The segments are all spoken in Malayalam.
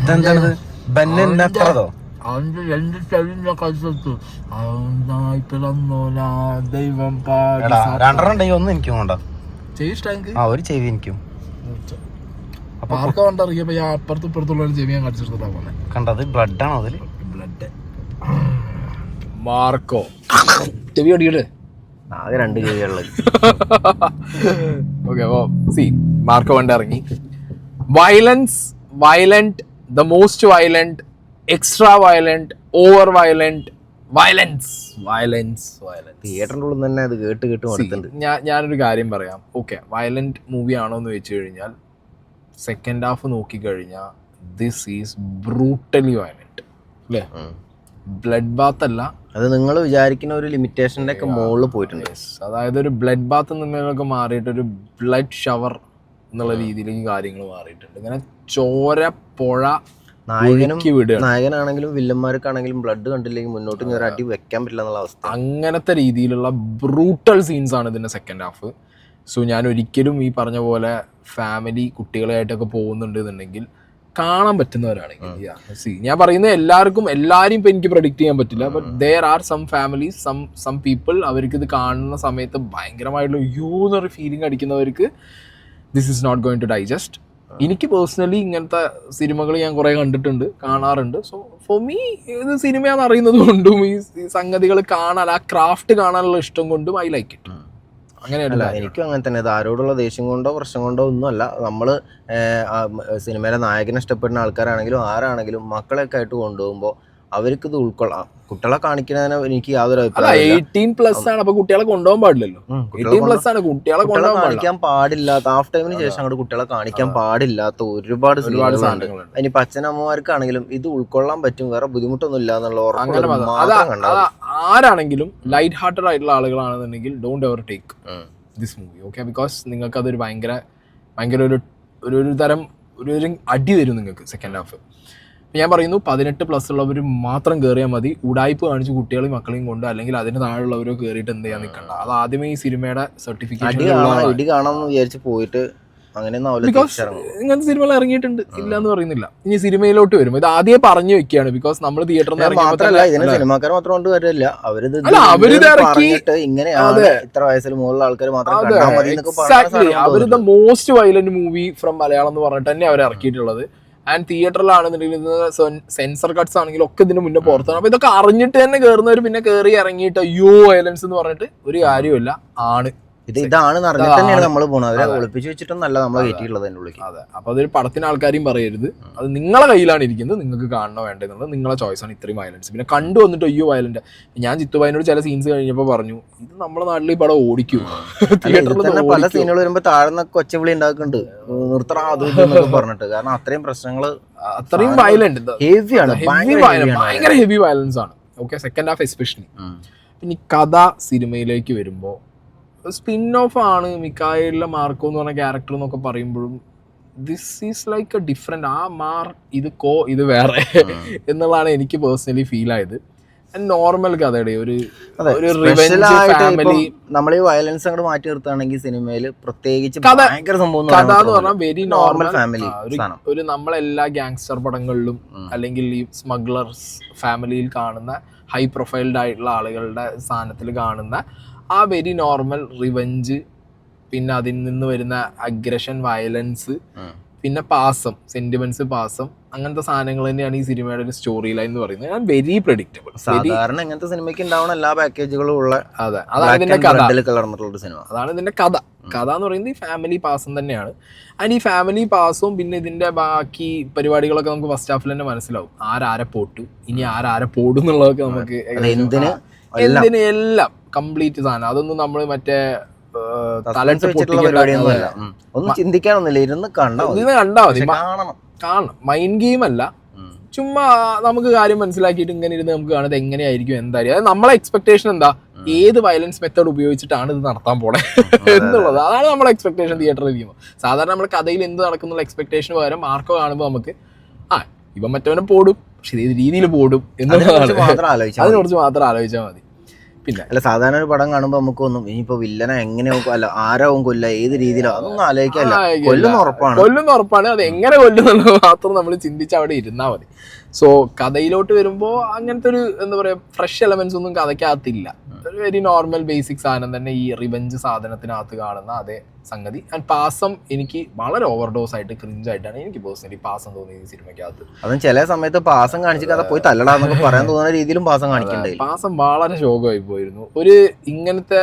ഇതെന്താണത്? ബന്നോ? അവന്റെ രണ്ട് ചെവിന്റെ കഴുത്തു ദൈവം രണ്ടെണ്ണം ഒന്നും എനിക്കും കൊണ്ടോ ചെയ്യിഷ്ട ഒരു ചെവി എനിക്കും ആർക്കാ കണ്ടറിയപ്പോ ഞാൻ അപ്പുറത്തും ഇപ്പുറത്തുള്ള ഒരു ചെവി ഞാൻ കടിച്ചെടുത്തിട്ടാ പോലെ കണ്ടത്. ബ്ലഡ് ആണോ അതില്? ബ്ലഡ്. മാർക്കോ ചെവി അടിക്കട്ടെ. ആകെ 2 ചെവികളുള്ളത്. ഓക്കെ, അപ്പോ മാർക്കോ കണ്ട് ഇറങ്ങി. Violent, the most violent, extra violent, over violent, violence. തിയേറ്ററിന്റെ ഉള്ളിൽ തന്നെ അത് കേട്ട് മടുത്തുണ്ട്. ഞാനൊരു കാര്യം പറയാം. ഓക്കെ, വയലന്റ് മൂവി ആണോ എന്ന് വെച്ച് കഴിഞ്ഞാൽ സെക്കൻഡ് ഹാഫ് നോക്കിക്കഴിഞ്ഞാൽ ദിസ് ഈസ് ബ്രൂട്ടലി വയലന്റ് അല്ലേ? ബ്ലഡ് ബാത്ത് അല്ല, അത് നിങ്ങൾ വിചാരിക്കുന്ന ഒരു ലിമിറ്റേഷന്റെ ഒക്കെ മുകളിൽ പോയിട്ടുണ്ട്. അതായത് ഒരു ബ്ലഡ് ബാത്ത് നിന്നൊക്കെ മാറിയിട്ട് ഒരു ബ്ലഡ് ഷവർ എന്നുള്ള രീതിയിലേക്ക് കാര്യങ്ങൾ മാറിയിട്ടുണ്ട്. ഇങ്ങനെ ചോര പുഴ നായകനാണെങ്കിലും വില്ലന്മാർക്കാണെങ്കിലും ബ്ലഡ് കണ്ടില്ലെങ്കിൽ മുന്നോട്ട് ഒരു അടി വെക്കാൻ പറ്റില്ല എന്നുള്ള അവസ്ഥ. അങ്ങനത്തെ രീതിയിലുള്ള ബ്രൂട്ടൽ സീൻസ് ആണ് ഇതിന്റെ സെക്കൻഡ് ഹാഫ്. സോ ഞാൻ ഒരിക്കലും ഈ പറഞ്ഞ പോലെ ഫാമിലി കുട്ടികളായിട്ടൊക്കെ പോകുന്നുണ്ട് എന്നുണ്ടെങ്കിൽ കാണാൻ പറ്റുന്നവരാണെങ്കിൽ ഞാൻ പറയുന്നത് എല്ലാവരും ഇപ്പൊ എനിക്ക് പ്രഡിക്ട് ചെയ്യാൻ പറ്റില്ല. But there are some families, some people, അവർക്ക് ഇത് കാണുന്ന സമയത്ത് ഭയങ്കരമായിട്ടുള്ള എന്നൊരു ഫീലിംഗ് അടിക്കുന്നവർക്ക് this is not going to digest. എനിക്ക് പേഴ്സണലി ഇങ്ങനത്തെ സിനിമകൾ ഞാൻ കുറെ കണ്ടിട്ടുണ്ട്, കാണാറുണ്ട്. സോ ഫോർ മീ ഇത് സിനിമയാണെന്ന് അറിയുന്നത് കൊണ്ടും ഈ സംഗതികൾ കാണാൻ, ആ ക്രാഫ്റ്റ് കാണാനുള്ള ഇഷ്ടം കൊണ്ടും ഐ ലൈക്ക് ഇറ്റ്. അങ്ങനെയല്ല, എനിക്കും അങ്ങനെ തന്നെ. ഇത് ആരോടുള്ള ദേഷ്യം കൊണ്ടോ പ്രശ്നം കൊണ്ടോ ഒന്നുമല്ല. നമ്മള് സിനിമയിലെ നായകനെ ഇഷ്ടപ്പെടുന്ന ആൾക്കാരാണെങ്കിലും ആരാണെങ്കിലും മക്കളൊക്കെ ആയിട്ട് കൊണ്ടുപോകുമ്പോൾ അവർക്ക് ഇത് ഉൾക്കൊള്ളാം. കുട്ടികളെ കാണിക്കുന്നതിന് എനിക്ക് യാതൊരു അഭിപ്രായം. 18+ ആണ്, അപ്പൊ കുട്ടികളെ കൊണ്ടുപോകാൻ പാടില്ലല്ലോ. 18+ ആണ്, കുട്ടികളെ കാണിക്കാൻ പാടില്ലാത്ത, ഹാഫ് ടൈമിന് ശേഷം അങ്ങോട്ട് കുട്ടികളെ കാണിക്കാൻ പാടില്ലാത്ത ഒരുപാട് സിനിമകളുണ്ട്. ഇനി അച്ഛനമ്മമാർക്കാണെങ്കിലും ഇത് ഉൾക്കൊള്ളാൻ പറ്റും, വേറെ ബുദ്ധിമുട്ടൊന്നും ഇല്ല എന്നുള്ള ഉറപ്പ്. ആരാണെങ്കിലും ലൈറ്റ് ഹാർട്ടഡ് ആയിട്ടുള്ള ആളുകളാണെന്നുണ്ടെങ്കിൽ don't ever take this movie. Okay, because നിങ്ങൾക്ക് അതൊരു ഭയങ്കര ഒരു തരം ഒരു അടി തരും നിങ്ങൾക്ക് സെക്കൻഡ് ഹാഫ്. ഞാൻ പറയുന്നു 18+ ഉള്ളവർ മാത്രം കയറിയാൽ മതി. ഉടായ്പ് കാണിച്ച് കുട്ടികളെയും മക്കളെയും കൊണ്ട്, അല്ലെങ്കിൽ അതിന് താഴെയുള്ളവരോ കയറിയിട്ട് എന്ത് ചെയ്യാൻ നിൽക്കണ്ട. അത് ആദ്യമേ ഈ സിനിമയുടെ സർട്ടിഫിക്കേഷൻ കാണാമെന്ന് വിചാരിച്ച് പോയിട്ട് ബിക്കോസ് ഇങ്ങനത്തെ സിനിമകൾ ഇറങ്ങിയിട്ടുണ്ട്, ഇല്ല എന്ന് പറയുന്നില്ല. ഇനി സിനിമയിലോട്ട് വരും, ഇത് ആദ്യമേ പറഞ്ഞു വെക്കുകയാണ്. ബിക്കോസ് നമ്മൾ തിയേറ്ററിൽ നിന്ന് സിനിമാക്കാർ മാത്രം കൊണ്ട് വരില്ല, അവര് the most violent movie from Malayalam എന്ന് പറഞ്ഞിട്ട് തന്നെ അവർ ഇറക്കിയിട്ടുള്ളത്. ആൻഡ് തിയേറ്ററിലാണെന്നുണ്ടെങ്കിൽ സെൻസർ കട്ട്സ് ആണെങ്കിലും ഒക്കെ ഇതിന് മുന്നേ പുറത്താണ്. അപ്പൊ ഇതൊക്കെ അറിഞ്ഞിട്ട് തന്നെ കയറുന്നവർ പിന്നെ കയറി ഇറങ്ങിയിട്ട് അയ്യോ വയലൻസ് എന്ന് പറഞ്ഞിട്ട് ഒരു കാര്യമില്ല. ഇതാണ് നമ്മൾ പോകുന്നത്, ഒളിപ്പിച്ച് വെച്ചിട്ടൊന്നല്ല നമ്മൾ കയറ്റിയിട്ടുള്ളത് അതിൻ്റെ ഉള്ളിൽ. അതെ, അപ്പൊ അതൊരു പടത്തിന് ആൾക്കാരും പറയരുത്, അത് നിങ്ങളെ കയ്യിലാണ് ഇരിക്കുന്നത്, നിങ്ങൾക്ക് കാണണോ വേണ്ടതെന്നുള്ളത് നിങ്ങളെ ചോയ്സ് ആണ്. ഇത്രയും വയലൻസ് പിന്നെ കണ്ടു വന്നിട്ട് അയ്യോ വയലന്റ്. ഞാൻ ജിത്തുബായിനോട് ചില സീൻസ് കഴിഞ്ഞപ്പോൾ പറഞ്ഞു, ഇത് നമ്മുടെ നാട്ടിൽ ഈ പടം ഓടിക്കും. തിയേറ്ററിൽ പല സീനുകൾ വരുമ്പോൾ താഴ്ന്ന കൊച്ചവിളി ഉണ്ടാക്കുന്നുണ്ട്, നിർത്തണം അത് പറഞ്ഞിട്ട്. കാരണം അത്രയും പ്രശ്നങ്ങൾ, അത്രയും വയലന്റ്, ഹെവിയാണ്, ഭയങ്കര ഹെവി വയലൻസ് ആണ്. Okay, second half especially. പിന്നെ കഥ സിനിമയിലേക്ക് വരുമ്പോൾ സ്പിൻ ഓഫ് ആണ് മിക്കായിലെ മാർക്കോ എന്ന് പറഞ്ഞ ക്യാരക്ടർ എന്നൊക്കെ പറയുമ്പോഴും this is like A different. ഇത് വേറെ എന്നുള്ളതാണ് എനിക്ക് പേഴ്സണലി ഫീൽ ആയത്. നോർമൽ കഥയുടെ ഒരു ഫാമിലി, നമ്മൾ ഈ വയലൻസ് അങ്ങോട്ട് മാറ്റി നിർത്തുകയാണെങ്കിൽ സിനിമയിൽ പ്രത്യേകിച്ച് കഥ എന്ന് പറഞ്ഞാൽ വെരി നോർമൽ ഫാമിലി. ഒരു നമ്മളെല്ലാ ഗാങ്സ്റ്റർ പടങ്ങളിലും അല്ലെങ്കിൽ ഈ സ്മഗ്ലേഴ്സ് ഫാമിലിയിൽ കാണുന്ന ഹൈ പ്രൊഫൈൽഡ് ആയിട്ടുള്ള ആളുകളുടെ സ്ഥാനത്തിൽ കാണുന്ന ആ വെരി നോർമൽ റിവെഞ്ച്, പിന്നെ അതിൽ നിന്ന് വരുന്ന അഗ്രഷൻ, വയലൻസ്, പിന്നെ പാസം, സെന്റിമെന്റ്സ്, പാസം, അങ്ങനത്തെ സാധനങ്ങൾ തന്നെയാണ് ഈ സിനിമയുടെ ഒരു സ്റ്റോറി ലൈൻ എന്ന് പറയുന്നത്. Very predictable. സാധാരണ ഇങ്ങനത്തെ സിനിമയ്ക്ക് ഉണ്ടാവുന്ന എല്ലാ പാക്കേജുകളും ഉള്ള, അതെ, അതാണ് ഇതിന്റെ കഥ. അതാണ് ഇതിന്റെ കഥ എന്ന് പറയുന്നത് ഈ ഫാമിലി പാസം തന്നെയാണ്. ആൻഡ് ഈ ഫാമിലി പാസവും പിന്നെ ഇതിന്റെ ബാക്കി പരിപാടികളൊക്കെ നമുക്ക് ഫസ്റ്റ് ഹാഫിൽ തന്നെ മനസ്സിലാവും. ആരാരെ പോട്ടു, ഇനി ആരാരെ പോടും എന്നുള്ളതൊക്കെ നമുക്ക് എല്ലാം കംപ്ലീറ്റ് സാധനം. അതൊന്നും നമ്മൾ മറ്റേ ഒന്നും ചിന്തിക്കാനൊന്നുമില്ല, ഇരുന്ന് കണ്ടാ മതി. കാണണം, മൈൻഡ് ഗെയിം അല്ല, ചുമ്മാ നമുക്ക് കാര്യം മനസ്സിലാക്കിയിട്ട് ഇങ്ങനെ ഇരുന്ന് നമുക്ക് കാണുന്നത് എങ്ങനെയായിരിക്കും, എന്തായിരിക്കും. അതായത് നമ്മളെ എക്സ്പെക്ടേഷൻ എന്താ, ഏത് വയലൻസ് മെത്തേഡ് ഉപയോഗിച്ചിട്ടാണ് ഇത് നടത്താൻ പോണേ എന്നുള്ളത്. അതാണ് നമ്മളെ എക്സ്പെക്ടേഷൻ തിയേറ്ററിൽ ഇരിക്കുമ്പോൾ. സാധാരണ നമ്മൾ കഥയിൽ എന്ത് നടക്കുന്നുള്ള എക്സ്പെക്ടേഷന് പകരം മാർക്കോ കാണുമ്പോൾ നമുക്ക് ഇവൻ മറ്റവനെ പോടും, പക്ഷെ ഏത് രീതിയിൽ പോടും എന്നുള്ളതാണ്, അതിനെക്കുറിച്ച് മാത്രം ആലോചിച്ചാൽ മതി. പിന്നെ അല്ല സാധാരണ ഒരു പടം കാണുമ്പോൾ നമുക്ക് ഒന്നും ഇനിയിപ്പോ വില്ലനെ എങ്ങനെയാവും അല്ല ആരാവും കൊല്ല ഏത് രീതിയിലോ അതൊന്നും ആലോചിക്കാല്ല, കൊല്ലുന്ന ഉറപ്പാണ്. അത് എങ്ങനെ കൊല്ലുന്നുള്ളത് മാത്രം നമ്മൾ ചിന്തിച്ച് അവിടെ ഇരുന്നാൽ മതി. സോ കഥയിലോട്ട് വരുമ്പോൾ അങ്ങനത്തെ ഒരു എന്താ പറയാ ഫ്രഷ് എലമെന്റ്സ് ഒന്നും കഥയ്ക്കകത്തില്ല. ഒരു വെരി നോർമൽ ബേസിക് സാധനം തന്നെ ഈ റിവെഞ്ച് സാധനത്തിനകത്ത് കാണുന്ന അതേ സംഗതി. ആൻഡ് പാസം എനിക്ക് വളരെ ഓവർഡോസ് ആയിട്ട് ക്രിഞ്ചായിട്ടാണ് എനിക്ക് പേഴ്സണലി പാസം തോന്നിയത് ഈ സിനിമയ്ക്കകത്ത്. അതും ചില സമയത്ത് പാസം കാണിച്ച് കഥ പോയി തല്ലടാന്നൊക്കെ പറയാൻ തോന്നുന്ന രീതിയിലും പാസം കാണിക്കണ്ടേ. പാസം വളരെ ശോകമായി പോയിരുന്നു. ഒരു ഇങ്ങനത്തെ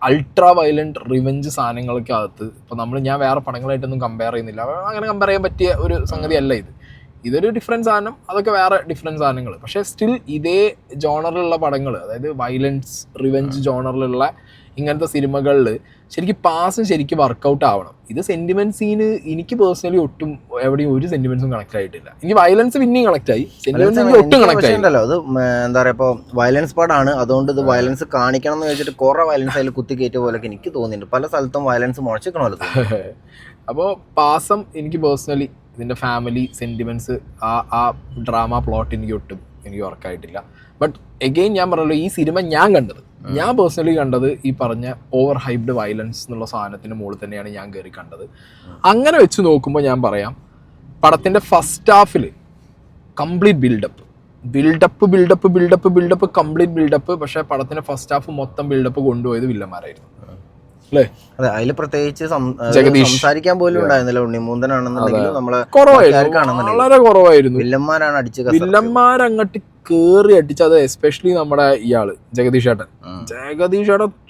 അൾട്രാ വയലന്റ് റിവെഞ്ച് സാധനങ്ങൾക്കകത്ത് ഇപ്പൊ ഞാൻ വേറെ പടങ്ങളായിട്ടൊന്നും കമ്പയർ ചെയ്യുന്നില്ല, അങ്ങനെ കമ്പയർ ചെയ്യാൻ പറ്റിയ ഒരു സംഗതി അല്ല ഇത്. ഇതൊരു ഡിഫറെൻറ്റ് സാധനം, അതൊക്കെ വേറെ ഡിഫറെൻറ്റ് സാധനങ്ങൾ. പക്ഷേ സ്റ്റിൽ ഇതേ ജോണറിലുള്ള പടങ്ങൾ, അതായത് വയലൻസ് റിവെഞ്ച് ജോണറിലുള്ള ഇങ്ങനത്തെ സിനിമകളിൽ ശരിക്കും പാസം ശരിക്കും വർക്കൗട്ട് ആവണം. ഇത് സെന്റിമെന്റ് സീന് എനിക്ക് പേഴ്സണലി ഒട്ടും എവിടെയും ഒരു സെന്റിമെന്റ്സും കണക്ട് ആയിട്ടില്ല. എനിക്ക് വയലൻസ് പിന്നെയും കണക്ട് ആയി, സെന്റിമെന്റ്സ് എനിക്ക് ഒട്ടും കണക്ട് ആയില്ലല്ലോ. അത് എന്താ പറയാ, ഇപ്പോൾ വയലൻസ് പടമാണ്, അതുകൊണ്ട് ഇത് വയലൻസ് കാണിക്കണം എന്ന് വെച്ചിട്ട് കുറെ വയലൻസ് അതിൽ കുത്തിക്കയറ്റിയ പോലൊക്കെ എനിക്ക് തോന്നിയിട്ടുണ്ട്. പല സ്ഥലത്തും വയലൻസ് മുളച്ചിക്കണമല്ലോ. അപ്പോൾ പാസം എനിക്ക് പേഴ്സണലി ഇതിൻ്റെ ഫാമിലി സെന്റിമെന്റ്സ് ആ ഡ്രാമ പ്ലോട്ട് എനിക്ക് വർക്കായിട്ടില്ല. ബട്ട് എഗെയിൻ ഞാൻ പറഞ്ഞല്ലോ, ഈ സിനിമ ഞാൻ പേഴ്സണലി കണ്ടത് ഈ പറഞ്ഞ ഓവർ ഹൈപ്ഡ് വയലൻസ് എന്നുള്ള സാധനത്തിന് മുകളിൽ തന്നെയാണ് ഞാൻ കയറി കണ്ടത്. അങ്ങനെ വെച്ച് നോക്കുമ്പോൾ ഞാൻ പറയാം, പടത്തിൻ്റെ ഫസ്റ്റ് ഹാഫിൽ കംപ്ലീറ്റ് ബിൽഡപ്പ് കംപ്ലീറ്റ് ബിൽഡപ്പ്. പക്ഷേ പടത്തിൻ്റെ ഫസ്റ്റ് ഹാഫ് മൊത്തം ബിൽഡപ്പ് കൊണ്ടുപോയത് വില്ലന്മാരായിരുന്നു അല്ലേ. അതെ, അതിൽ പ്രത്യേകിച്ച് സംസാരിക്കാൻ പോലും ഉണ്ടായിരുന്നില്ല. ഉണ്ണിമൂന്തനാണെന്നുണ്ടെങ്കിലും നമ്മളെ വളരെ കുറവായിരുന്നു. വില്ലന്മാരാണ് വില്ലന്മാരങ്ങോട്ട് കേറി അടിച്ച്, അത് എസ്പെഷ്യലി നമ്മുടെ ഇയാള് ജഗദീഷ് ഏട്ടൻ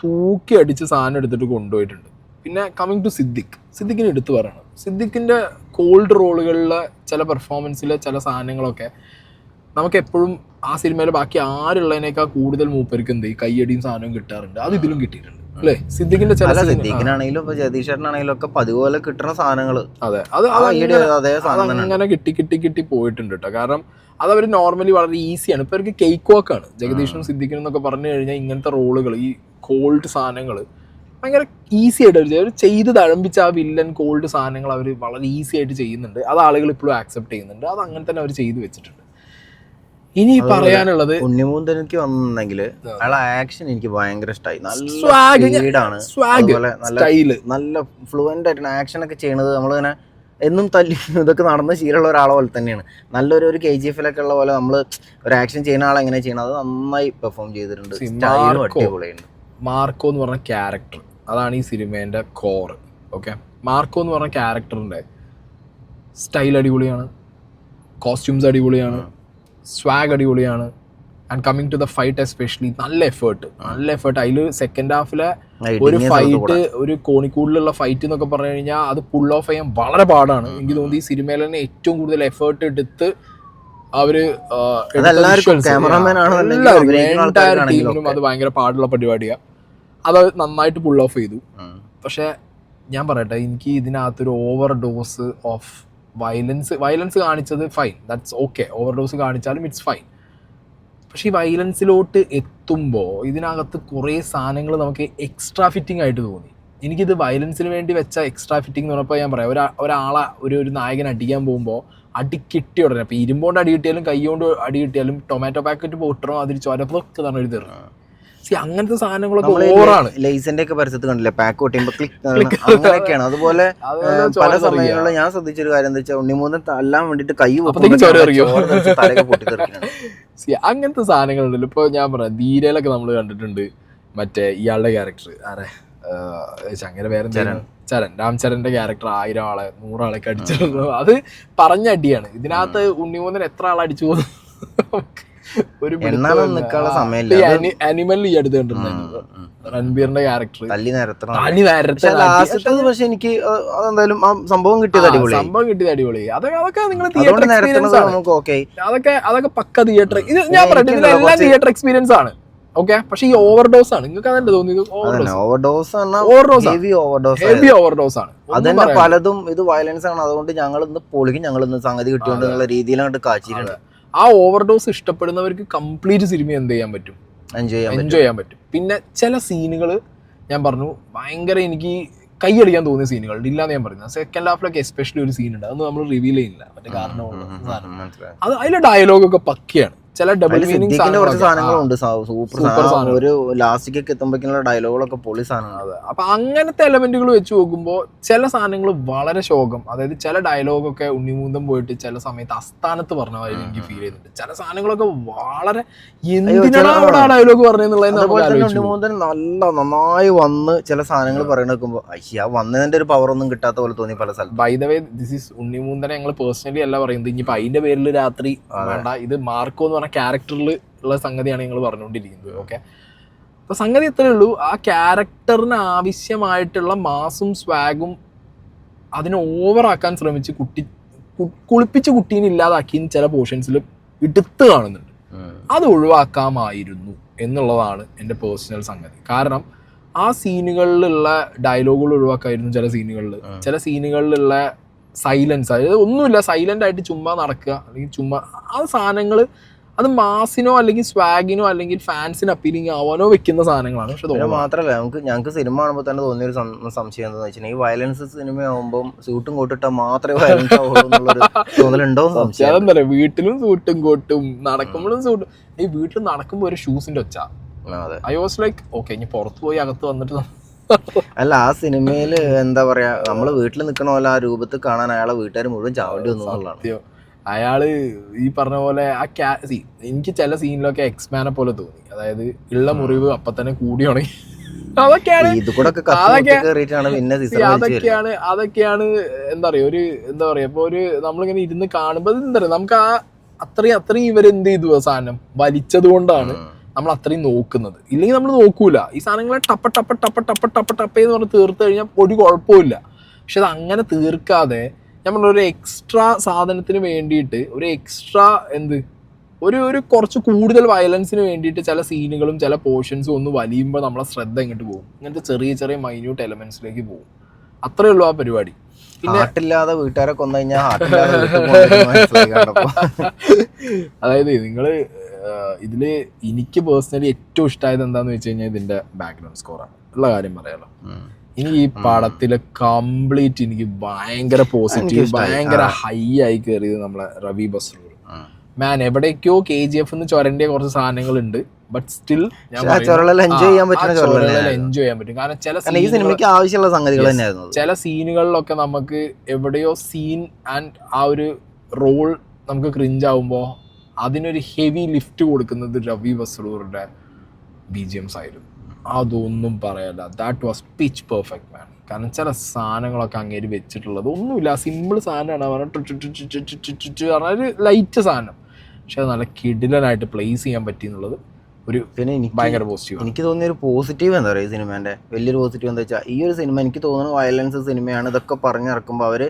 തൂക്കി അടിച്ച് സാധനം എടുത്തിട്ട് കൊണ്ടുപോയിട്ടുണ്ട്. പിന്നെ കമ്മിങ് ടു സിദ്ദിഖിനെ എടുത്തു പറയണം. സിദ്ദിഖിന്റെ കോൾഡ് റോളുകളിലെ ചില പെർഫോമൻസിലെ ചില സാധനങ്ങളൊക്കെ നമുക്ക് എപ്പോഴും ആ സിനിമയിൽ ബാക്കി ആരുള്ളതിനേക്കാൾ കൂടുതൽ മൂപ്പർക്ക് ഈ കയ്യടിയും സാധനവും കിട്ടാറുണ്ട്. അത് ഇതിലും കിട്ടിയിട്ടുണ്ട് അല്ലേ. സിദ്ദിഖിന്റെ സിദ്ദിഖിനാണെങ്കിലും ഇപ്പൊ ജഗദീഷേട്ടനാണെങ്കിലും ഒക്കെ പതിപോലെ കിട്ടുന്ന സാധനങ്ങള്. അതെ, അത് അങ്ങനെ കിട്ടി പോയിട്ടുണ്ട് കേട്ടോ. കാരണം അത് അവർ നോർമലി വളരെ ഈസിയാണ്. ഇപ്പൊ അവർക്ക് കേക്ക് വാക്കാണ് ജഗദീഷും സിദ്ദിഖിനും എന്നൊക്കെ പറഞ്ഞു കഴിഞ്ഞാൽ ഇങ്ങനത്തെ റോളുകൾ, ഈ കോൾഡ് സാധനങ്ങൾ ഭയങ്കര ഈസി ആയിട്ട് അവർ ചെയ്ത് തഴമ്പിച്ച ആ വില്ലൻ കോൾഡ് സാധനങ്ങൾ അവർ വളരെ ഈസി ആയിട്ട് ചെയ്യുന്നുണ്ട്. അത് ആളുകൾ ഇപ്പോഴും ആക്സെപ്റ്റ് ചെയ്യുന്നുണ്ട്. അത് അങ്ങനെ തന്നെ അവർ ചെയ്തു വെച്ചിട്ടുണ്ട്. ഇനി പറയാനുള്ളത് ഉണ്ണിമൂന്തനിക്ക് വന്നെങ്കിൽ അയാളെ ആക്ഷൻ എനിക്ക് ഭയങ്കര ഇഷ്ടമായി. നല്ല ഫ്ലുവൻ്റ് ആയിട്ടാണ് ആക്ഷൻ ഒക്കെ ചെയ്യണത്. നമ്മളിങ്ങനെ എന്നും തല്ലി ഇതൊക്കെ നടന്ന് ശീലമുള്ള ഒരാളെ പോലെ തന്നെയാണ്. നല്ലൊരു KGF ഉള്ള പോലെ നമ്മൾ ഒരു ആക്ഷൻ ചെയ്യുന്ന ആളെ എങ്ങനെ ചെയ്യണം അത് നന്നായി പെർഫോം ചെയ്തിട്ടുണ്ട്. മാർക്കോ എന്ന് പറഞ്ഞ ക്യാരക്ടർ, അതാണ് ഈ സിനിമേൻ്റെ കോർ. ഓക്കെ, മാർക്കോ എന്ന് പറഞ്ഞ ക്യാരക്ടറിൻ്റെ സ്റ്റൈൽ അടിപൊളിയാണ്, കോസ്റ്റ്യൂംസ് അടിപൊളിയാണ്, സ്വാഗ് അടിപൊളിയാണ്. And coming to the fight especially നല്ല എഫേർട്ട്. അതിൽ സെക്കൻഡ് ഹാഫിലെ ഒരു ഫൈറ്റ്, ഒരു കോണിക്കൂടിലുള്ള ഫൈറ്റ് എന്നൊക്കെ പറഞ്ഞു കഴിഞ്ഞാൽ അത് പുൾ ഓഫ് ചെയ്യാൻ വളരെ പാടാണ്. എനിക്ക് തോന്നുന്നു ഈ സിനിമയിൽ തന്നെ ഏറ്റവും കൂടുതൽ എഫേർട്ട് എടുത്ത് അവര് ടീമിനും അത് ഭയങ്കര പാടുള്ള പരിപാടിയാണ്. അത് നന്നായിട്ട് പുൾ ഓഫ് ചെയ്തു. പക്ഷെ ഞാൻ പറയട്ടെ, എനിക്ക് ഇതിനകത്തൊരു ഓവർ ഡോസ് ഓഫ് വയലൻസ് കാണിച്ചത് fine, that's okay. Over dose കാണിച്ചാലും ഇറ്റ്സ് ഫൈൻ. പക്ഷേ ഈ വയലൻസിലോട്ട് എത്തുമ്പോൾ ഇതിനകത്ത് കുറേ സാധനങ്ങൾ നമുക്ക് എക്സ്ട്രാ ഫിറ്റിംഗ് ആയിട്ട് തോന്നി. എനിക്കിത് വയലൻസിന് വേണ്ടി വെച്ച എക്സ്ട്രാ ഫിറ്റിംഗ് എന്ന് പറഞ്ഞപ്പോൾ ഞാൻ പറയാം, ഒരാളെ ഒരു നായകൻ അടിക്കാൻ പോകുമ്പോൾ അടി കിട്ടിയ ഉടനെ, ഇപ്പോൾ ഇരുമ്പോണ്ട് അടി കിട്ടിയാലും കൈ കൊണ്ട് അടി കിട്ടിയാലും ടൊമാറ്റോ പാക്കറ്റ് പൊട്ടണോ അതിൽ ചൊരപ്പൊക്കെ തന്നെ എഴുതി തരണം. അങ്ങനത്തെ സാധനങ്ങളൊക്കെ ഓവറാണ്. ലൈസിന്റെ ഒക്കെ പരിസരത്ത് കണ്ടില്ലേ, പാക്ക് പൊട്ടിയുമ്പോൾ ക്ലിക്ക് അങ്ങനെയൊക്കെയാണ്. അതുപോലെ പല സമയങ്ങളിൽ ഞാൻ ശ്രദ്ധിച്ചൊരു കാര്യം എന്താ വെച്ചാൽ ഉണ്ണിമൂന്നൻ തല്ലാൻ വേണ്ടിട്ട് കൈ തലയൊക്കെ പൊട്ടിത്തെറിക്കണം. അങ്ങനത്തെ സാധനങ്ങളുണ്ടല്ലോ. ഇപ്പോൾ ഞാൻ പറയാം, ധീരയിലൊക്കെ നമ്മൾ കണ്ടിട്ടുണ്ട് മറ്റേ ഇയാളുടെ ക്യാരക്ടർ അങ്ങനെ വേറെ രാംചരന്റെ ക്യാരക്ടർ 1000 ആളെ 100 ആളൊക്കെ അടിച്ചിരുന്നു. അത് പറഞ്ഞ അടിയാണ്. ഇതിനകത്ത് ഉണ്ണിമൂന്നൻ എത്ര ആളെ അടിച്ചു പോകുന്നു ഒരു അനിമൽ ഈ അടുത്ത് കണ്ടിട്ടുണ്ടായിരുന്നു രൺബീറിന്റെ ക്യാരക്ടർ. പക്ഷെ എനിക്ക് എന്തായാലും സംഭവം കിട്ടിയത് അടിപൊളി. അതൊക്കെ നിങ്ങൾ അതൊക്കെ പക്ക തിയേറ്റർ. ഇത് ഞാൻ പറയട്ടെ, ഇതിലെല്ലാം തിയേറ്റർ എക്സ്പീരിയൻസ് ആണ്. ഓക്കെ, പക്ഷെ ഈ ഓവർഡോസ് ആണ്. നിങ്ങൾക്ക് അതല്ലേ തോന്നിയത്? ഹെവി ഓവർഡോസ് ആണ്. അതന്നെ പലതും ഇത് വയലൻസ് ആണ്. അതുകൊണ്ട് ഞങ്ങൾ ഇന്ന് പൊളിക്കും, ഞങ്ങൾ ഇന്ന് സംഗതി കിട്ടിയോണ്ട് രീതിയിലാണ് കാച്ചിട്ടുണ്ട്. ആ ഓവർഡോസ് ഇഷ്ടപ്പെടുന്നവർക്ക് കംപ്ലീറ്റ് സിനിമ എന്ത് ചെയ്യാൻ പറ്റും, എൻജോയ് ചെയ്യാൻ പറ്റും. പിന്നെ ചില സീനുകൾ ഞാൻ പറഞ്ഞു ഭയങ്കര എനിക്ക് കൈയടിക്കാൻ തോന്നിയ സീനുകൾ ഇല്ലാന്ന് ഞാൻ പറയുന്നത്. സെക്കൻഡ് ഹാഫിലൊക്കെ എസ്പെഷ്യലി ഒരു സീൻ ഉണ്ട്, അതൊന്നും നമ്മൾ റിവീൽ ചെയ്യുന്നില്ല, മറ്റേ കാരണം അത് അതിലെ ഡയലോഗൊക്കെ പക്കയാണ്. ചില ഡബിൾ മീനിങ് കുറച്ച് സാധനങ്ങളുണ്ട് സൂപ്പർ സാധനം. ഒരു ലാസ്റ്റിക്കൊക്കെ എത്തുമ്പോഴേക്കുള്ള ഡയലോഗുകളൊക്കെ പൊളി സാധനമാണ്. അപ്പൊ അങ്ങനത്തെ എലമെന്റുകൾ വെച്ച് നോക്കുമ്പോൾ ചില സാധനങ്ങൾ വളരെ ശോകം. അതായത് ചില ഡയലോഗൊക്കെ ഉണ്ണിമൂന്തം പോയിട്ട് ചില സമയത്ത് അസ്ഥാനത്ത് പറഞ്ഞ മാതിരി എനിക്ക് ഫീൽ ചെയ്യുന്നുണ്ട്. ചില സാധനങ്ങളൊക്കെ വളരെ എന്തിനാണ് അവിടെ ആ ഡയലോഗ് പറഞ്ഞെന്നുള്ളത്. ഉണ്ണിമൂന്തൻ നന്നായി വന്ന് ചില സാധനങ്ങൾ പറയണേക്കുമ്പോ അയ്യാ വന്നതിന്റെ ഒരു പവർ ഒന്നും കിട്ടാത്ത പോലെ തോന്നി പല സ്ഥലത്ത്. By the way this is ഉണ്ണിമൂന്തനെ ഞങ്ങൾ പേഴ്സണലി അല്ല പറയുന്നത്. ഇനിയിപ്പോ അതിന്റെ പേരിൽ രാത്രി വേണ്ട, ഇത് മാർക്കോ എന്ന് പറഞ്ഞ ക്യാരക്ടറിൽ ഉള്ള സംഗതിയാണ് ഞങ്ങൾ പറഞ്ഞുകൊണ്ടിരിക്കുന്നത്. ഓക്കെ, അപ്പൊ സംഗതി എത്രയേ ഉള്ളൂ, ആ ക്യാരക്ടറിന് ആവശ്യമായിട്ടുള്ള മാസും സ്വാഗും അതിനെ ഓവറാക്കാൻ ശ്രമിച്ച് കുളിപ്പിച്ച് കുട്ടീനെ ഇല്ലാതാക്കി ചില പോർഷൻസിൽ എടുത്ത് കാണുന്നുണ്ട്. അത് ഒഴിവാക്കാമായിരുന്നു എന്നുള്ളതാണ് എൻ്റെ പേഴ്സണൽ സംഗതി. കാരണം ആ സീനുകളിലുള്ള ഡയലോഗുകൾ ഒഴിവാക്കായിരുന്നു. ചില സീനുകളിലുള്ള സൈലൻസ്, അതായത് ഒന്നുമില്ല, സൈലന്റ് ആയിട്ട് ചുമ്മാ നടക്കുക അല്ലെങ്കിൽ ചുമ്മാ ആ സാധനങ്ങൾ അത് മാസിനോ അല്ലെങ്കിൽ സ്വാഗിനോ അല്ലെങ്കിൽ ഫാൻസിന് അപ്പീലിംഗ് ആവാനോ വെക്കുന്ന സാധനങ്ങളാണ്. പക്ഷെ മാത്രമല്ല ഞങ്ങൾക്ക് സിനിമ കാണുമ്പോൾ തന്നെ തോന്നിയൊരു സംശയം എന്താണെന്ന് വെച്ചാൽ, ഈ വയലൻസ് സിനിമ ആകുമ്പോൾ സൂട്ടും കോട്ടിട്ടാൽ മാത്രമേ വയലൻസ് ആവുള്ളൂ എന്നുള്ളൊരു തോന്നലുണ്ടോ? അതെന്താ പറയുക, വീട്ടിലും സൂട്ടും കോട്ടും നടക്കുമ്പോഴും സൂട്ടും. ഈ വീട്ടിൽ നടക്കുമ്പോൾ ഒരു ഷൂസിന്റെ ഒച്ച. ഐ വാസ് ലൈക്ക് ഓക്കെ, ഇനി പുറത്ത് പോയി അകത്ത് വന്നിട്ട് അല്ല, ആ സിനിമയില് എന്താ പറയാ, നമ്മള് വീട്ടിൽ നിൽക്കണ പോലെ ആ രൂപത്തിൽ കാണാൻ അയാളെ വീട്ടുകാർ മുഴുവൻ ചാവേണ്ടി വന്നു എന്നുള്ളതാണ്. അയാള് ഈ പറഞ്ഞ പോലെ ആ എനിക്ക് ചില സീനിലൊക്കെ എക്സ്മാനെ പോലെ തോന്നി. അതായത് ഉള്ള മുറിവ് അപ്പൊ തന്നെ കൂടി ഉണങ്ങി. അതൊക്കെയാണ് എന്താ പറയാ ഇപ്പൊ ഒരു നമ്മളിങ്ങനെ ഇരുന്ന് കാണുമ്പോ എന്താ പറയാ, നമുക്ക് ആ അത്രയും ഇവരെന്ത് ചെയ്തു സാധനം വലിച്ചത് കൊണ്ടാണ് നമ്മൾ അത്രയും നോക്കുന്നത്. ഇല്ലെങ്കിൽ നമ്മൾ നോക്കൂല. ഈ സാധനങ്ങളെ ടപ്പ ടപ്പ ടപ്പ ടപ്പ ടപ്പ ടപ്പ എന്ന് പറഞ്ഞ് തീർത്ത് കഴിഞ്ഞാൽ ഒരു കുഴപ്പമില്ല. പക്ഷെ അത് അങ്ങനെ തീർക്കാതെ നമ്മളൊരു എക്സ്ട്രാ സാധനത്തിന് വേണ്ടിയിട്ട് ഒരു എക്സ്ട്രാ ഒരു കുറച്ച് കൂടുതൽ വയലൻസിന് വേണ്ടിയിട്ട് ചില സീനുകളും ചില പോർഷൻസും ഒന്ന് വലിയുമ്പോൾ നമ്മളെ ശ്രദ്ധ എങ്ങോട്ട് പോകും. ഇങ്ങനത്തെ ചെറിയ ചെറിയ മൈന്യൂട്ട് എലമെന്റ്സിലേക്ക് പോകും. അത്രയേ ഉള്ളൂ ആ പരിപാടി. പിന്നെ ഹാർട്ടില്ലാതെ വീട്ടുകാരെ കൊന്നു കഴിഞ്ഞാൽ അതായത് നിങ്ങള് ഇതില് എനിക്ക് പേഴ്സണലി ഏറ്റവും ഇഷ്ടമായത് എന്താന്ന് വെച്ച് കഴിഞ്ഞാൽ ഇതിന്റെ ബാക്ക്ഗ്രൗണ്ട് സ്കോറാണ്. ഉള്ള കാര്യം പറയാലോ. ഇനി ഈ പടത്തിലെ കംപ്ലീറ്റ് എനിക്ക് ഭയങ്കര പോസിറ്റീവ്, ഭയങ്കര ഹൈ ആയി കയറിയത് നമ്മളെ റവി ബസ്രൂർ. മാൻ, എവിടേക്കോ KGF ചൊരന്റെ കുറച്ച് സാധനങ്ങളുണ്ട്, ബട്ട് സ്റ്റിൽ എൻജോയ് ചെയ്യാൻ പറ്റും. കാരണം ചില സീനുകളിലൊക്കെ നമുക്ക് എവിടെയോ സീൻ ആൻഡ് ആ ഒരു റോൾ നമുക്ക് ക്രിഞ്ച് ആവുമ്പോ അതിനൊരു ഹെവി ലിഫ്റ്റ് കൊടുക്കുന്നത് രവി ബസ്രൂറിന്റെ BGMs ആയിരുന്നു. അതൊന്നും പറയല്ല, ദാറ്റ് വാസ് പിച്ച് പെർഫെക്റ്റ് മാൻ. കാരണം ചില സാധനങ്ങളൊക്കെ അങ്ങേര് വെച്ചിട്ടുള്ളത് ഒന്നുമില്ല, സിമ്പിൾ സാധനമാണ്, ഒരു ലൈറ്റ് സാധനം, പക്ഷെ അത് നല്ല കിടിലനായിട്ട് പ്ലേസ് ചെയ്യാൻ പറ്റി എന്നുള്ളത് ഒരു പിന്നെ ഭയങ്കര പോസിറ്റീവ്. എനിക്ക് തോന്നിയൊരു പോസിറ്റീവ് എന്താ പറയുക, ഈ സിനിമേൻ്റെ വലിയൊരു പോസിറ്റീവ് എന്താ വെച്ചാൽ, ഈ ഒരു സിനിമ എനിക്ക് തോന്നുന്നു വയലൻസ് സിനിമയാണ്. ഇതൊക്കെ പറഞ്ഞിറക്കുമ്പോൾ അവർ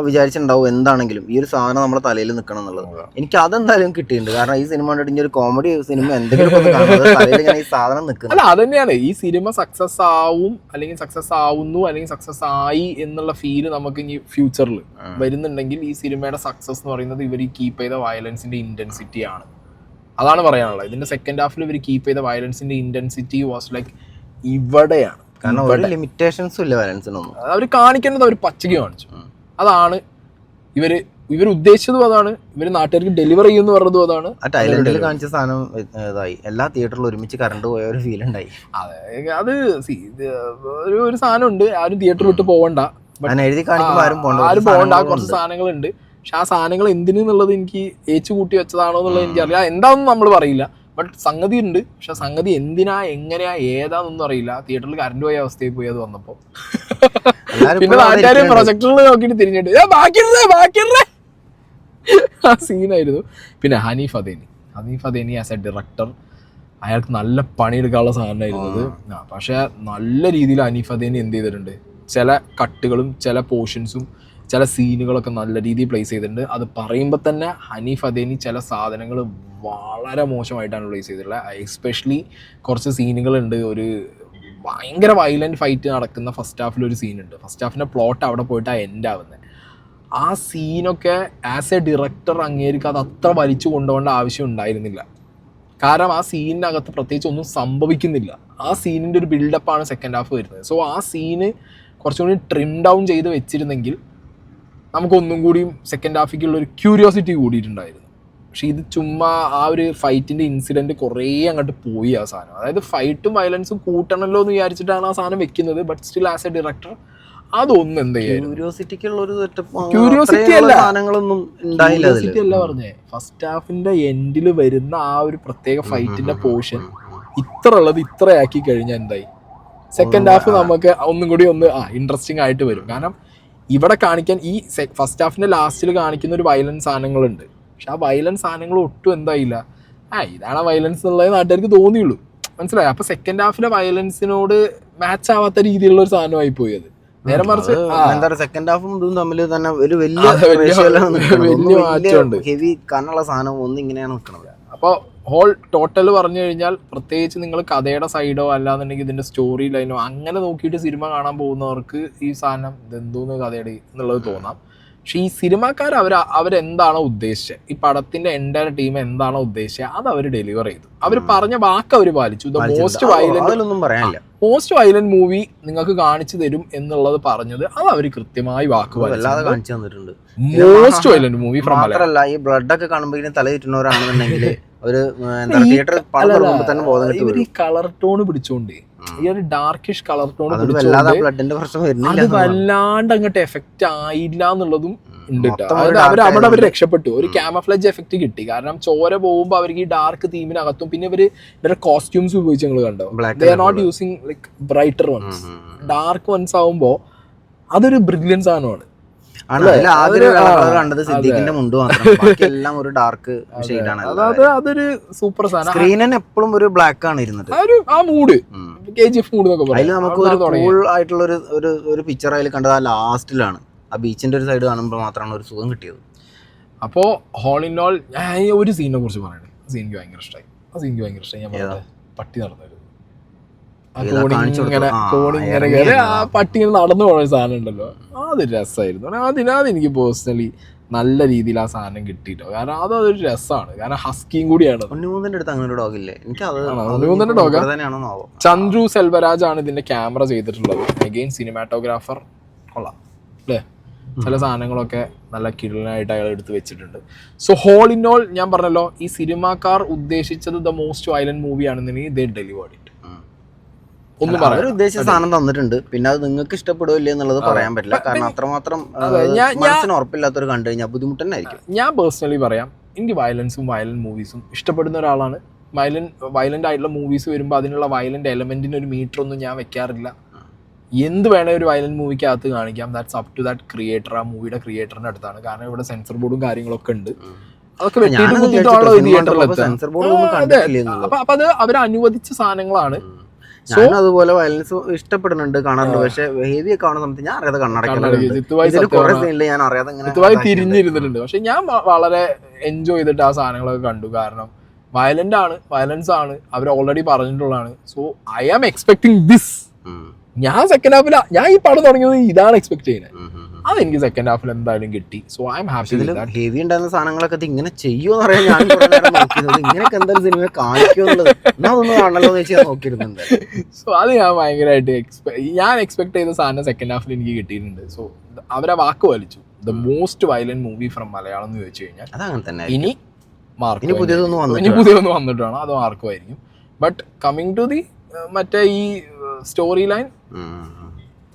വിചാരിച്ചിട്ടുണ്ടാവും എന്താണെങ്കിലും ഈ ഒരു സാധനം നമ്മുടെ തലയിൽ നിൽക്കണം എന്നുള്ളത്. എനിക്ക് അതെന്തായാലും കിട്ടിയിട്ടുണ്ട്. കാരണം ഈ സിനിമ കണ്ടിട്ട് ഇനി ഒരു കോമഡി സിനിമ എന്തെങ്കിലും തലയിൽ ഇങ്ങനെ ഈ സാധനം നിൽക്കുന്നത്. അല്ല, അത് തന്നെയാണ് ഈ സിനിമ സക്സസ് ആവും അല്ലെങ്കിൽ സക്സസ് ആവുന്നു അല്ലെങ്കിൽ സക്സസ് ആയി എന്നുള്ള ഫീല് നമുക്ക് ഇനി ഫ്യൂച്ചറിൽ വരുന്നുണ്ടെങ്കിൽ ഈ സിനിമയുടെ സക്സസ് എന്ന് പറയുന്നത് ഇവർ കീപ്പ് ചെയ്ത വയലൻസിന്റെ ഇന്റൻസിറ്റി ആണ്. അതാണ് പറയാനുള്ളത്. ഇതിന്റെ സെക്കൻഡ് ഹാഫിൽ ഇവർ കീപ്പ് ചെയ്ത വയലൻസിന്റെ ഇന്റൻസിറ്റി വാസ് ലൈക്ക് ഇവിടെയാണ്. കാരണം ഒരു ലിമിറ്റേഷൻസും ഇല്ല വയലൻസിനൊന്നും. അവർ കാണിക്കുന്നത് അവർ പച്ചയ്ക്ക് കാണിച്ചു. അതാണ് ഇവർ ഉദ്ദേശിച്ചതും അതാണ്, ഇവർ നാട്ടുകാർക്ക് ഡെലിവർ ചെയ്യുമെന്ന് പറഞ്ഞതും അതാണ്. ആ ടൈലൻഡിൽ കാണിച്ച സാധനം ഇതായി എല്ലാ തിയേറ്ററിലും ഒരുമിച്ച് കറണ്ട് പോയ ഒരു ഫീൽ ഉണ്ടായി. അതെ, അത് ഒരു സാധനം ഉണ്ട്, ആരും തിയേറ്റർ വിട്ട് പോകണ്ട, എഴുതി കാണിക്കുമ്പോൾ ആരും പോകണ്ട. കുറച്ച് സാധനങ്ങളുണ്ട്, പക്ഷെ ആ സാധനങ്ങൾ എന്തിനുള്ളത് എനിക്ക് ഏച്ചു കൂട്ടി വെച്ചതാണോ എന്നുള്ളത് എനിക്കറിയാം. എന്താണെന്ന് നമ്മൾ പറയില്ല, ബട്ട് സംഗതി ഉണ്ട്. പക്ഷെ സംഗതി എന്തിനാ എങ്ങനെയാ ഏതാന്നൊന്നും അറിയില്ല. തിയേറ്ററിൽ കറണ്ട് പോയ അവസ്ഥയിൽ പോയി അത് വന്നപ്പോ പിന്നെ നാട്ടുകാരെ പ്രൊജക്ടറിൽ നോക്കിയിട്ട് തിരിഞ്ഞിട്ട് ബാക്കിയിടേ ആ സീനായിരുന്നു. പിന്നെ Haneef Adeni as a director, അയാൾക്ക് നല്ല പണിയെടുക്കാനുള്ള സാധനമായിരുന്നത്. പക്ഷെ നല്ല രീതിയിൽ ഹനീഫ് അദേനി എന്ത് ചെയ്തിട്ടുണ്ട്, ചില കട്ടുകളും ചില പോർഷൻസും ചില സീനുകളൊക്കെ നല്ല രീതിയിൽ പ്ലേസ് ചെയ്തിട്ടുണ്ട്. അത് പറയുമ്പോൾ തന്നെ ഹനീഫ് അദേനി ചില സാധനങ്ങൾ വളരെ മോശമായിട്ടാണ് പ്ലേസ് ചെയ്തിട്ടുള്ളത്. എസ്പെഷ്യലി കുറച്ച് സീനുകളുണ്ട്, ഒരു ഭയങ്കര വയലൻറ്റ് ഫൈറ്റ് നടക്കുന്ന ഫസ്റ്റ് ഹാഫിലൊരു സീനുണ്ട്. ഫസ്റ്റ് ഹാഫിൻ്റെ പ്ലോട്ട് അവിടെ പോയിട്ടാണ് എൻഡ് ആവുന്നത്. ആ സീനൊക്കെ ആസ് എ ഡയറക്ടർ അങ്ങേർക്ക് അത് അത്ര വലിച്ചു കൊണ്ടുപോകേണ്ട ആവശ്യം ഉണ്ടായിരുന്നില്ല. കാരണം ആ സീനിനകത്ത് പ്രത്യേകിച്ച് ഒന്നും സംഭവിക്കുന്നില്ല. ആ സീനിൻ്റെ ഒരു ബിൽഡപ്പാണ് സെക്കൻഡ് ഹാഫ് വരുന്നത്. സോ ആ സീന് കുറച്ചും കൂടി ട്രിം ഡൗൺ ചെയ്ത് വെച്ചിരുന്നെങ്കിൽ നമുക്കൊന്നും കൂടിയും സെക്കൻഡ് ഹാഫിക്കുള്ള ഒരു ക്യൂരിയോസിറ്റി കൂടിയിട്ടുണ്ടായിരുന്നു. പക്ഷെ ഇത് ചുമ്മാ ആ ഒരു ഫൈറ്റിന്റെ ഇൻസിഡന്റ് കുറേ അങ്ങോട്ട് പോയി ആ സാധനം. അതായത് ഫൈറ്റും വയലൻസും കൂട്ടണമല്ലോ എന്ന് വിചാരിച്ചിട്ടാണ് ആ സാധനം വെക്കുന്നത്. But still as a director അതൊന്നും എന്താ ക്യൂരിയോസിറ്റി അല്ല പറഞ്ഞേ. ഫസ്റ്റ് ഹാഫിന്റെ എൻഡിൽ വരുന്ന ആ ഒരു പ്രത്യേക ഫൈറ്റിന്റെ പോർഷൻ ഇത്ര ഉള്ളത് ഇത്രയാക്കി കഴിഞ്ഞാൽ എന്തായി, സെക്കൻഡ് ഹാഫ് നമുക്ക് ഒന്നും കൂടി ഇൻട്രസ്റ്റിംഗ് ആയിട്ട് വരും. കാരണം ഇവിടെ കാണിക്കാൻ ഈ ഫസ്റ്റ് ഹാഫിന്റെ ലാസ്റ്റിൽ കാണിക്കുന്ന ഒരു വയലൻസ് സാധനങ്ങളുണ്ട്. പക്ഷെ ആ വയലൻസ് സാധനങ്ങൾ ഒട്ടും എന്തായില്ല, ഇതാണ് വയലൻസ് എന്നുള്ളത് നാട്ടുകാർക്ക് തോന്നിയുള്ളൂ. മനസ്സിലായി? അപ്പൊ സെക്കൻഡ് ഹാഫിലെ വയലൻസിനോട് മാച്ച് ആവാത്ത രീതിയിലുള്ള ഒരു സാധനമായി പോയി. അത് നേരെ മറിച്ച് സെക്കൻഡ് ഹാഫും ഇതും തമ്മിൽ തന്നെ ഒരു വലിയ മാറ്റമുണ്ട്. ഹെവി കനുള്ള സാധനം ഒന്നും ഇങ്ങനെയാണ് നിൽക്കുന്നത്. അപ്പോൾ ഹോൾ ടോട്ടൽ പറഞ്ഞു കഴിഞ്ഞാൽ പ്രത്യേകിച്ച് നിങ്ങൾ കഥയുടെ സൈഡോ അല്ലാന്നുണ്ടെങ്കിൽ ഇതിന്റെ സ്റ്റോറി ലൈനോ അങ്ങനെ നോക്കിയിട്ട് സിനിമ കാണാൻ പോകുന്നവർക്ക് ഈ സാധനം ഇതെന്തോന്ന് കഥയുടെ എന്നുള്ളത് തോന്നാം. പക്ഷെ ഈ സിനിമാക്കാർ അവരെന്താണോ ഉദ്ദേശിച്ചത്, ഈ പടത്തിന്റെ എൻ്റയർ ടീം എന്താണോ ഉദ്ദേശിച്ചത് അത് അവർ ഡെലിവർ ചെയ്തു. അവർ പറഞ്ഞ വാക്ക് അവർ പാലിച്ചു. മോസ്റ്റ് വയലന്റ് മൂവി നിങ്ങൾക്ക് കാണിച്ചു തരും എന്നുള്ളത് പറഞ്ഞത് അത് അവർ കൃത്യമായി വാക്ക് പാലിച്ചു. മോസ്റ്റ് വയലന്റ് മൂവി ഫ്രം മാത്രല്ല ഈ ബ്ലഡ് ഒക്കെ കാണുമ്പോഴേക്കും തല ചുറ്റുന്നവരാണെന്നുണ്ടെങ്കിൽ ഒരു ഈ കളർ ടോൺ പിടിച്ചോണ്ട് ഈ ഒരു ഡാർക്കിഷ് കളർ ടോൺ ബ്ലഡിന്റെ പ്രശ്നം അത് വല്ലാണ്ട് അങ്ങോട്ട് എഫക്റ്റ് ആയില്ല എന്നുള്ളതും ഉണ്ട്. അവർ രക്ഷപ്പെട്ടു. ഒരു ക്യാമഫ്ലേജ് എഫക്ട് കിട്ടി. കാരണം ചോര പോകുമ്പോൾ അവർക്ക് ഈ ഡാർക്ക് തീമിനകത്തും പിന്നെ ഇവരുടെ കോസ്റ്റ്യൂംസ് ഉപയോഗിച്ച് നിങ്ങൾ കണ്ടോ, they are not using like brighter ones. Dark ones ആവുമ്പോ അതൊരു ബ്രില്യൻസ് സാധനമാണ്. അതൊരു സൂപ്പർ സാധനം. സ്ക്രീനിന് എപ്പോഴും ഒരു ബ്ലാക്ക് ആണ് ഇരുന്നത്. ആ മൂഡ് KGF മൂഡ് അതിൽ നമുക്ക് കൂൾ ആയിട്ടുള്ള ഒരു പിക്ചർ അതിൽ കണ്ടത് ആ ലാസ്റ്റിലാണ്. ആ ബീച്ചിന്റെ ഒരു സൈഡ് കാണുമ്പോൾ മാത്രമാണ് ഒരു സുഖം കിട്ടിയത്. അപ്പോൾ ഹോൾ ഇൻ ഓൾ ഞാൻ ഒരു സീനിനെ കുറിച്ച് പറയണേ. ആ സീനിക്ക് ഭയങ്കര ഇഷ്ടമായി. ഞാൻ പട്ടി നടന്നത് ഇങ്ങനെ ആ പട്ടി ഇങ്ങനെ നടന്നു പോകുന്ന സാധനം ഉണ്ടല്ലോ, അത് രസമായിരുന്നു. അതെനിക്ക് പേഴ്സണലി നല്ല രീതിയിൽ ആ സാധനം കിട്ടിയിട്ടോ. കാരണം അതൊരു രസമാണ്. കാരണം ഹസ്കിയും കൂടിയാണ്. ഉണ്ണിമൂന്നന്റെ ഡോഗ് ചന്ദ്രു സെൽവരാജ് ആണ് ഇതിന്റെ ക്യാമറ ചെയ്തിട്ടുള്ളത്. അഗെയിൻ സിനിമാറ്റോഗ്രാഫർ കൊള്ളാം അല്ലേ. ചില സാധനങ്ങളൊക്കെ നല്ല കിടലായിട്ട് അയാൾ എടുത്ത് വെച്ചിട്ടുണ്ട്. സോ ഹോൾ ഇൻ ഓൾ ഞാൻ പറഞ്ഞല്ലോ, ഈ സിനിമാക്കാർ ഉദ്ദേശിച്ചത് ദ മോസ്റ്റ് വയലന്റ് മൂവി ആണെന്നുണ്ടെങ്കിൽ ദേ ഡെലിവേർഡ് ഇറ്റ്. ഉദ്ദേശിച്ച സാധനം തന്നിട്ടുണ്ട്. പിന്നെ അത് നിങ്ങൾക്ക് ഇഷ്ടപ്പെടുകയില്ല എന്നുള്ളത് പറയാൻ പറ്റില്ല. കാരണം അത്രമാത്രം മനസ്സിന് ഉറപ്പില്ലാത്തൊരു കണ്ടു കഴിഞ്ഞാൽ ബുദ്ധിമുട്ട് തന്നെ ആയിരിക്കും. ഞാൻ പേഴ്സണലി പറയാം, എനിക്ക് വയലൻസും വയലന്റ് മൂവീസും ഇഷ്ടപ്പെടുന്ന ഒരാളാണ്. വയലന്റ് ആയിട്ടുള്ള മൂവീസ് വരുമ്പോൾ അതിനുള്ള വയലന്റ് എലമെന്റിന് ഒരു മീറ്റർ ഒന്നും ഞാൻ വെക്കാറില്ല. എന്ത് വേണേ ഒരു വയലന്റ് മൂവിക്കകത്ത് കാണിക്കാം. That's up to that creator, ആ മൂവിയുടെ ക്രിയേറ്ററിന്റെ അടുത്താണ്. കാരണം ഇവിടെ സെൻസർ ബോർഡും കാര്യങ്ങളൊക്കെ ഉണ്ട്. അതൊക്കെ അപ്പൊ അത് അവർ അനുവദിച്ച സാധനങ്ങളാണ്. ഞാൻ അതുപോലെ വയലൻസ് ഇഷ്ടപ്പെടുന്നുണ്ട്, കാണാറുണ്ട്. പക്ഷെ ഹെവി ഒക്കെ കാണുന്ന സമയത്ത് ഞാൻ അറിയാതെ കണ്ണടക്കുന്നുണ്ട്, തിരിഞ്ഞിരുന്നിട്ടുണ്ട്. പക്ഷെ ഞാൻ വളരെ എൻജോയ് ചെയ്തിട്ട് ആ സാധനങ്ങളൊക്കെ കണ്ടു. കാരണം വയലൻസ് ആണ് അവർ ഓൾറെഡി പറഞ്ഞിട്ടുള്ളതാണ്. So I am expecting this. ഞാൻ സെക്കൻഡ് ഹാഫിൽ ഞാൻ ഈ പടം തുടങ്ങിയത് ഇതാണ് എക്സ്പെക്ട് ചെയ്യുന്നത്. അതെനിക്ക് സെക്കൻഡ് ഹാഫിൽ എന്തായാലും കിട്ടി. So I am happy. Heavy ഉണ്ടായിരുന്ന സാധനങ്ങളൊക്കെ ഇങ്ങനെ ചെയ്യുമെന്ന് പറയാൻ ഞാൻ ഇങ്ങനെയൊക്കെ എന്തായാലും സിനിമ കാണിക്കുമെന്നുള്ളത് അതൊന്നും കാണണല്ലോ എന്ന് വെച്ചാൽ നോക്കിയിരുന്നുണ്ട്. സോ അത് ഞാൻ ഭയങ്കരമായിട്ട് ഞാൻ എക്സ്പെക്ട് ചെയ്ത സാധനം സെക്കൻഡ് ഹാഫിൽ എനിക്ക് കിട്ടിയിട്ടുണ്ട്. സോ അവരെ വാക്ക് വലിച്ചു. The most violent movie from Malayalam എന്ന് ചോദിച്ചു കഴിഞ്ഞാൽ അതങ്ങനെ തന്നെ. ഇനി പുതിയതൊന്നും വന്നിട്ട് വേണം, അത് മാർക്കുമായിരിക്കും. ബട്ട് കമ്മിങ് ടു ദി മറ്റേ ഈ സ്റ്റോറി ലൈൻ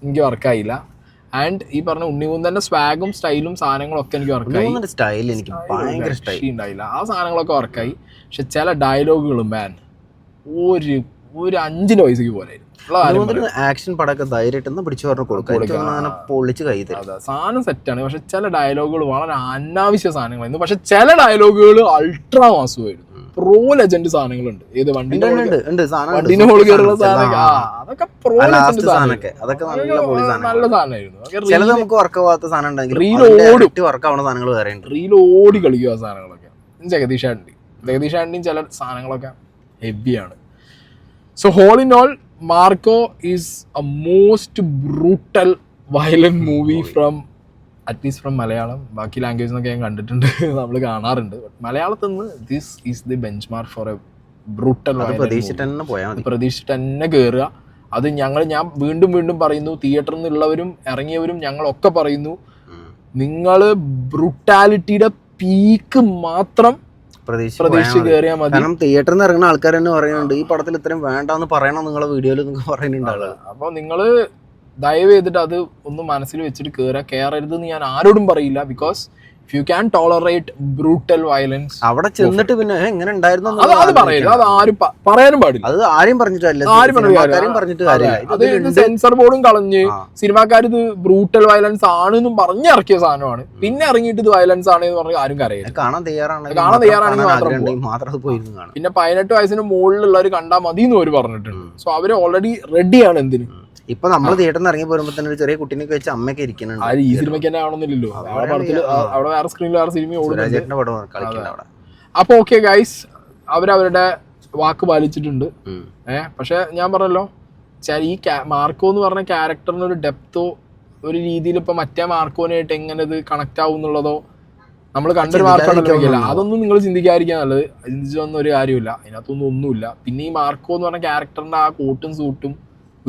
എനിക്ക് വർക്കായില്ല. ആൻഡ് ഈ പറഞ്ഞ ഉണ്ണിമൂന്നന്റെ സ്വാഗും സ്റ്റൈലും സാധനങ്ങളൊക്കെ എനിക്ക് വർക്കായി. ഉണ്ടായില്ല, ആ സാധനങ്ങളൊക്കെ വർക്കായി. പക്ഷെ ചില ഡയലോഗുകളും മാൻ ഒരു 5 വയസ്സേക്ക് പോലെ ആക്ഷൻ പടമൊക്കെ ധൈര്യമായിട്ട് പിടിച്ചു സാധനം സെറ്റാണ്. പക്ഷെ ചില ഡയലോഗുകൾ വളരെ അനാവശ്യ സാധനങ്ങളായിരുന്നു. പക്ഷെ ചില ഡയലോഗുകൾ അൾട്രാ മാസമായിരുന്നു. പ്രോ ലെജൻഡ് സാധനങ്ങളുണ്ട്. ഏത് വണ്ടിന്റെ ഹോൾ കയറുള്ള സാധനം, അതൊക്കെ പ്രോ ലെജൻഡ് സാധനമൊക്കെ നല്ല സാധനമായിരുന്നു. റീൽ ഓടി കളിക്കുക ആ സാധനങ്ങളൊക്കെ. ജഗദീഷ് ആന്റണിയും ചില സാധനങ്ങളൊക്കെ ഹെവിയാണ്. So whole in all Marco is a most brutal violent movie from at least from Malayalam. ബാക്കി ലാംഗ്വേജ് എന്നൊക്കെ ഞാൻ കണ്ടിട്ടുണ്ട്, നമ്മൾ കാണാറുണ്ട്. മലയാളത്തിൽ നിന്ന് this is the benchmark for a brutal. പ്രതീക്ഷിച്ചിട്ട് തന്നെ കയറുക. അത് ഞാൻ വീണ്ടും പറയുന്നു, തിയേറ്ററിൽ നിന്നുള്ളവരും ഇറങ്ങിയവരും ഞങ്ങളൊക്കെ പറയുന്നു, നിങ്ങൾ ബ്രൂട്ടാലിറ്റിയുടെ പീക്ക് മാത്രം പ്രതീക്ഷിച്ച് കയറിയാൽ മതി. കാരണം തിയേറ്ററിൽ നിന്ന് ഇറങ്ങുന്ന ആൾക്കാർ തന്നെ പറയുന്നുണ്ട് ഈ പടത്തിൽ ഇത്രയും വേണ്ടെന്ന് പറയണം നിങ്ങളെ വീഡിയോയിൽ നിങ്ങൾക്ക് പറയുന്നുണ്ട് ആളുകൾ. അപ്പോൾ നിങ്ങൾ ദയവ് ചെയ്തിട്ട് അത് ഒന്ന് മനസ്സിൽ വെച്ചിട്ട് കയറരുതെന്ന് ഞാൻ ആരോടും പറയില്ല. Because if you can tolerate brutal violence അവിടെ ചെന്നിട്ട് പിന്നെ എങ്ങനെ ഉണ്ടായിരുന്നു അത് പറയില്ല, അത് ആരും പറയാനും പാടില്ല. അത് ആരും പറഞ്ഞിട്ടില്ല, പറഞ്ഞിട്ട് കാര്യമില്ല. അത് സെൻസർ ബോർഡും കളഞ്ഞ് സിനിമാക്കാർ ഇത് ബ്രൂട്ടൽ വയലൻസ് ആണെന്നും പറഞ്ഞ് ഇറക്കിയ സാധനമാണ്. പിന്നെ ഇറങ്ങിയിട്ട് ഇത് വയലൻസ് ആണെന്ന് പറഞ്ഞ് ആരും കരയില്ല. കാണാൻ തയ്യാറാണെങ്കിൽ മാത്രം പോയിരുന്നു കാണാം. പിന്നെ 18 വയസ്സിന് മുകളിലുള്ളവർ കണ്ടാൽ മതി എന്ന് അവർ പറഞ്ഞിട്ടുണ്ട്. സോ അവര് ഓൾറെഡി റെഡിയാണ് എന്തിനും. ഇപ്പൊ നമ്മൾ തിയേറ്ററിൽ നിന്ന് ഇറങ്ങി പോരുമ്പോ തന്നെ ഒരു ചെറിയ കുട്ടീനൊക്കെ വെച്ച് അമ്മയൊക്കെ ഇരിക്കുന്നുണ്ട്. ഈ സിനിമയ്ക്ക് തന്നെ ആവണമെന്നില്ലല്ലോ, അവിടെ വേറെ സ്ക്രീനിൽ വേറെ സിനിമ ഓടുന്നുണ്ട്. അപ്പൊ ഓക്കെ ഗൈസ്, അവരവരുടെ വാക്ക് പാലിച്ചിട്ടുണ്ട്. പക്ഷെ ഞാൻ പറഞ്ഞല്ലോ, ഈ മാർക്കോ എന്ന് പറഞ്ഞ ക്യാരക്ടറിന് ഒരു ഡെപ്തോ ഒരു രീതിയിൽ ഇപ്പൊ മറ്റേ മാർക്കോനായിട്ട് എങ്ങനെ ഇത് കണക്ട് ആവും എന്നുള്ളതോ നമ്മൾ കണ്ടൊരു മാർക്കോണ്ടല്ലോ, അതൊന്നും നിങ്ങൾ ചിന്തിക്കാതിരിക്കാൻ നല്ലത്. ചിന്തിച്ചൊന്നും ഒരു കാര്യമില്ല, അതിനകത്തൊന്നും ഒന്നുമില്ല. പിന്നെ ഈ മാർക്കോ എന്ന് പറഞ്ഞ ക്യാരക്ടറിന്റെ ആ കോട്ടും സൂട്ടും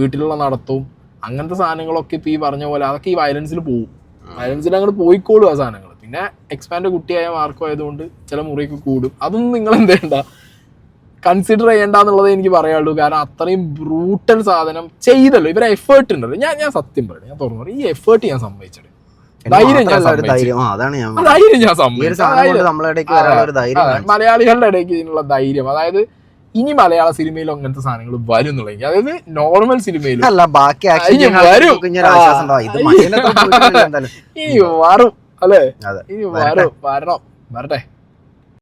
വീട്ടിലുള്ള നടത്തവും അങ്ങനത്തെ സാധനങ്ങളൊക്കെ ഇപ്പൊ ഈ പറഞ്ഞ പോലെ അതൊക്കെ ഈ വയലൻസിൽ പോകും. വയലൻസിൽ അങ്ങോട്ട് പോയിക്കോളും ആ സാധനങ്ങൾ. പിന്നെ എക്സ്പാൻഡ് കുട്ടിയായ മാർക്കോ ആയതുകൊണ്ട് ചില മുറിയൊക്കെ കൂടും. അതൊന്നും നിങ്ങൾ എന്ത് ചെയ്യണ്ട, കൺസിഡർ ചെയ്യേണ്ടെന്നുള്ളതേ എനിക്ക് പറയാനുള്ളൂ. കാരണം അത്രയും ബ്രൂട്ടൽ സാധനം ചെയ്തല്ലോ, ഇവരെ എഫേർട്ട് ഉണ്ടല്ലോ. ഞാൻ സത്യം പറയും, ഞാൻ തുറന്നു പറയും, ഈ എഫേർട്ട് ഞാൻ സമ്മതിച്ചത്. ധൈര്യം ഞാൻ മലയാളികളുടെ ഇടയ്ക്ക് ഇതിനുള്ള ധൈര്യം, അതായത് ഇനി മലയാള സിനിമയിലും അങ്ങനത്തെ സാധനങ്ങൾ വരും എന്നുള്ളത്, അതായത് നോർമൽ സിനിമയിലും ഇനി വരും അല്ലേ, ഇനി വരണം വരട്ടെ.